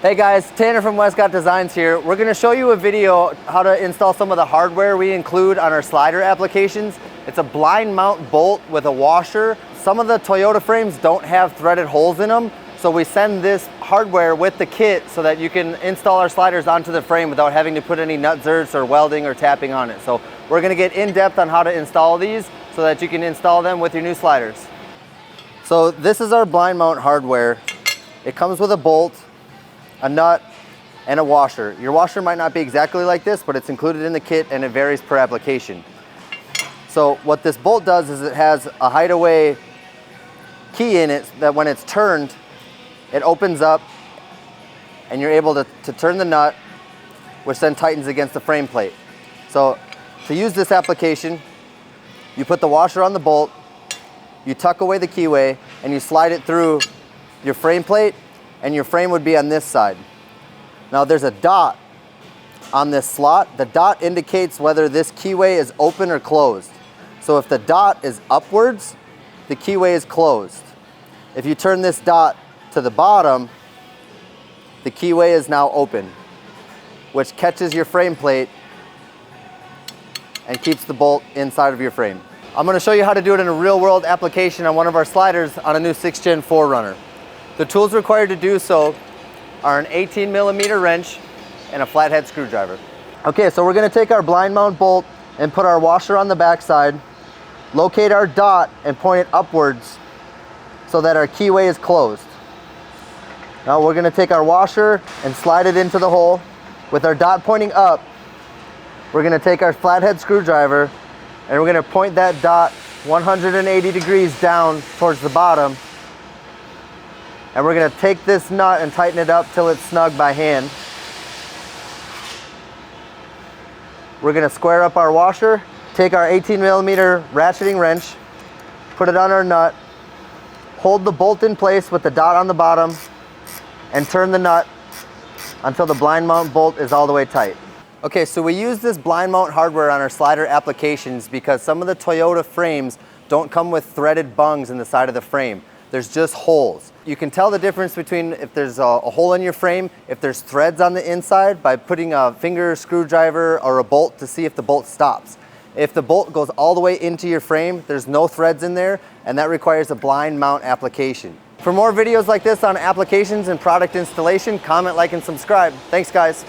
Hey guys, Tanner from Westcott Designs here. We're going to show you a video how to install some of the hardware we include on our slider applications. It's a blind mount bolt with a washer. Some of the Toyota frames don't have threaded holes in them, so we send this hardware with the kit so that you can install our sliders onto the frame without having to put any nut zerks or welding or tapping on it. So we're going to get in depth on how to install these so that you can install them with your new sliders. So this is our blind mount hardware. It comes with a bolt, a nut, and a washer. Your washer might not be exactly like this, but it's included in the kit and it varies per application. So what this bolt does is it has a hideaway key in it that when it's turned, it opens up and you're able to turn the nut, which then tightens against the frame plate. So to use this application, you put the washer on the bolt, you tuck away the keyway, and you slide it through your frame plate, and your frame would be on this side. Now there's a dot on this slot. The dot indicates whether this keyway is open or closed. So if the dot is upwards, the keyway is closed. If you turn this dot to the bottom, the keyway is now open, which catches your frame plate and keeps the bolt inside of your frame. I'm going to show you how to do it in a real world application on one of our sliders on a new 6th Gen 4Runner. The tools required to do so are an 18mm wrench and a flathead screwdriver. Okay, so we're going to take our blind mount bolt and put our washer on the back side, locate our dot and point it upwards so that our keyway is closed. Now we're going to take our washer and slide it into the hole. With our dot pointing up, we're going to take our flathead screwdriver and we're going to point that dot 180 degrees down towards the bottom. And we're going to take this nut and tighten it up till it's snug by hand. We're going to square up our washer, take our 18mm ratcheting wrench, put it on our nut, hold the bolt in place with the dot on the bottom, and turn the nut until the blind mount bolt is all the way tight. Okay, so we use this blind mount hardware on our slider applications because some of the Toyota frames don't come with threaded bungs in the side of the frame. There's just holes. You can tell the difference between if there's a hole in your frame, if there's threads on the inside, by putting a finger screwdriver or a bolt to see if the bolt stops. If the bolt goes all the way into your frame, there's no threads in there, and that requires a blind mount application. For more videos like this on applications and product installation, comment, like, and subscribe. Thanks, guys.